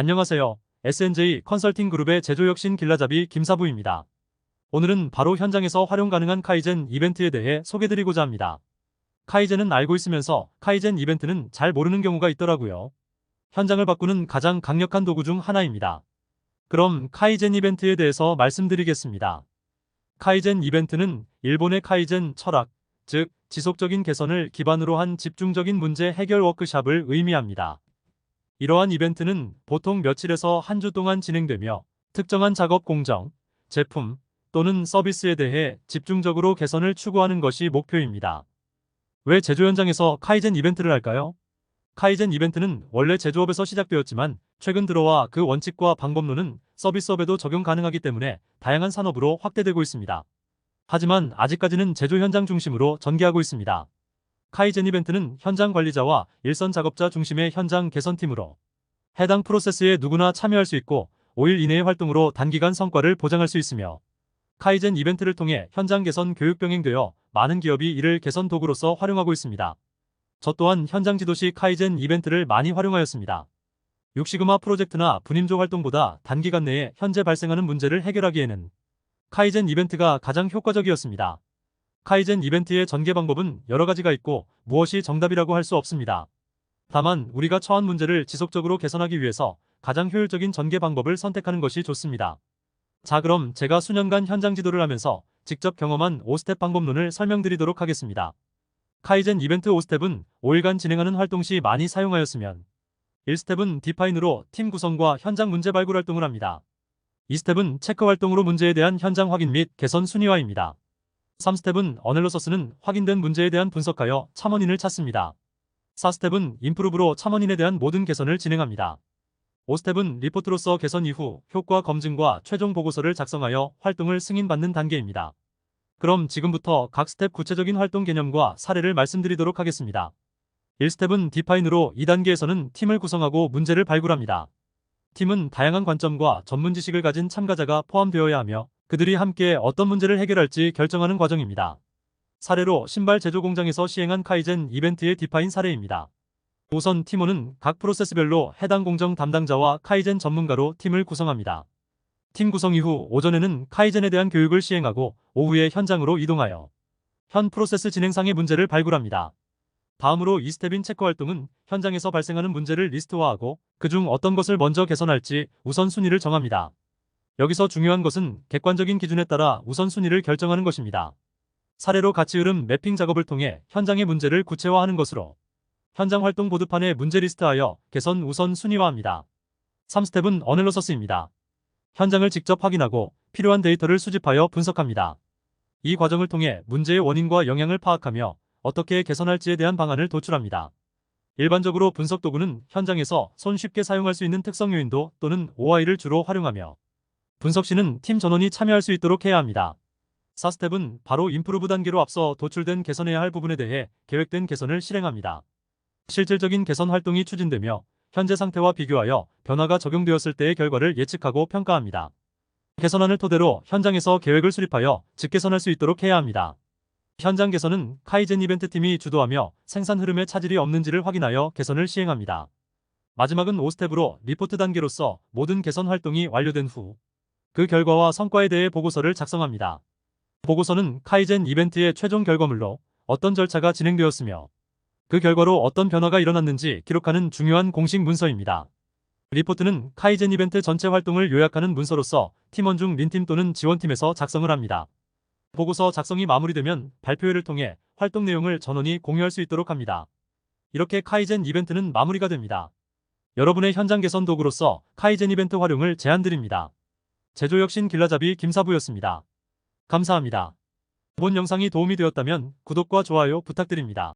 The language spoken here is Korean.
안녕하세요. SNJ 컨설팅 그룹의 제조혁신 길라잡이 김사부입니다. 오늘은 바로 현장에서 활용 가능한 카이젠 이벤트에 대해 소개드리고자 합니다. 카이젠은 알고 있으면서 카이젠 이벤트는 잘 모르는 경우가 있더라고요. 현장을 바꾸는 가장 강력한 도구 중 하나입니다. 그럼 카이젠 이벤트에 대해서 말씀드리겠습니다. 카이젠 이벤트는 일본의 카이젠 철학, 즉 지속적인 개선을 기반으로 한 집중적인 문제 해결 워크샵을 의미합니다. 이러한 이벤트는 보통 며칠에서 한 주 동안 진행되며 특정한 작업 공정, 제품 또는 서비스에 대해 집중적으로 개선을 추구하는 것이 목표입니다. 왜 제조 현장에서 카이젠 이벤트를 할까요? 카이젠 이벤트는 원래 제조업에서 시작되었지만 최근 들어와 그 원칙과 방법론은 서비스업에도 적용 가능하기 때문에 다양한 산업으로 확대되고 있습니다. 하지만 아직까지는 제조 현장 중심으로 전개하고 있습니다. 카이젠 이벤트는 현장 관리자와 일선 작업자 중심의 현장 개선팀으로 해당 프로세스에 누구나 참여할 수 있고 5일 이내의 활동으로 단기간 성과를 보장할 수 있으며 카이젠 이벤트를 통해 현장 개선 교육 병행되어 많은 기업이 이를 개선 도구로서 활용하고 있습니다. 저 또한 현장 지도 시 카이젠 이벤트를 많이 활용하였습니다. 육시그마 프로젝트나 분임조 활동보다 단기간 내에 현재 발생하는 문제를 해결하기에는 카이젠 이벤트가 가장 효과적이었습니다. 카이젠 이벤트의 전개 방법은 여러 가지가 있고 무엇이 정답이라고 할 수 없습니다. 다만 우리가 처한 문제를 지속적으로 개선하기 위해서 가장 효율적인 전개 방법을 선택하는 것이 좋습니다. 자, 그럼 제가 수년간 현장 지도를 하면서 직접 경험한 5스텝 방법론을 설명드리도록 하겠습니다. 카이젠 이벤트 5스텝은 5일간 진행하는 활동 시 많이 사용하였으면 1스텝은 디파인으로 팀 구성과 현장 문제 발굴 활동을 합니다. 2스텝은 체크 활동으로 문제에 대한 현장 확인 및 개선 순위화입니다. 3스텝은 어널러서스는 확인된 문제에 대한 분석하여 참원인을 찾습니다. 4스텝은 임프루브로 참원인에 대한 모든 개선을 진행합니다. 5스텝은 리포트로서 개선 이후 효과 검증과 최종 보고서를 작성하여 활동을 승인받는 단계입니다. 그럼 지금부터 각 스텝 구체적인 활동 개념과 사례를 말씀드리도록 하겠습니다. 1스텝은 디파인으로 2단계에서는 팀을 구성하고 문제를 발굴합니다. 팀은 다양한 관점과 전문 지식을 가진 참가자가 포함되어야 하며 그들이 함께 어떤 문제를 해결할지 결정하는 과정입니다. 사례로 신발 제조 공장에서 시행한 카이젠 이벤트의 디파인 사례입니다. 우선 팀원은 각 프로세스별로 해당 공정 담당자와 카이젠 전문가로 팀을 구성합니다. 팀 구성 이후 오전에는 카이젠에 대한 교육을 시행하고 오후에 현장으로 이동하여 현 프로세스 진행상의 문제를 발굴합니다. 다음으로 2스텝인 체크 활동은 현장에서 발생하는 문제를 리스트화하고 그중 어떤 것을 먼저 개선할지 우선순위를 정합니다. 여기서 중요한 것은 객관적인 기준에 따라 우선순위를 결정하는 것입니다. 사례로 가치 흐름 매핑 작업을 통해 현장의 문제를 구체화하는 것으로 현장 활동 보드판에 문제 리스트하여 개선 우선 순위화합니다. 3스텝은 어널러서스입니다. 현장을 직접 확인하고 필요한 데이터를 수집하여 분석합니다. 이 과정을 통해 문제의 원인과 영향을 파악하며 어떻게 개선할지에 대한 방안을 도출합니다. 일반적으로 분석 도구는 현장에서 손쉽게 사용할 수 있는 특성 요인도 또는 OI를 주로 활용하며 분석 시는 팀 전원이 참여할 수 있도록 해야 합니다. 4스텝은 바로 임프루브 단계로 앞서 도출된 개선해야 할 부분에 대해 계획된 개선을 실행합니다. 실질적인 개선 활동이 추진되며 현재 상태와 비교하여 변화가 적용되었을 때의 결과를 예측하고 평가합니다. 개선안을 토대로 현장에서 계획을 수립하여 즉개선할 수 있도록 해야 합니다. 현장 개선은 카이젠 이벤트 팀이 주도하며 생산 흐름에 차질이 없는지를 확인하여 개선을 시행합니다. 마지막은 5스텝으로 리포트 단계로서 모든 개선 활동이 완료된 후 그 결과와 성과에 대해 보고서를 작성합니다. 보고서는 카이젠 이벤트의 최종 결과물로 어떤 절차가 진행되었으며 그 결과로 어떤 변화가 일어났는지 기록하는 중요한 공식 문서입니다. 리포트는 카이젠 이벤트 전체 활동을 요약하는 문서로서 팀원 중 린팀 또는 지원팀에서 작성을 합니다. 보고서 작성이 마무리되면 발표회를 통해 활동 내용을 전원이 공유할 수 있도록 합니다. 이렇게 카이젠 이벤트는 마무리가 됩니다. 여러분의 현장 개선 도구로서 카이젠 이벤트 활용을 제안드립니다. 제조혁신 길라잡이 김사부였습니다. 감사합니다. 본 영상이 도움이 되었다면 구독과 좋아요 부탁드립니다.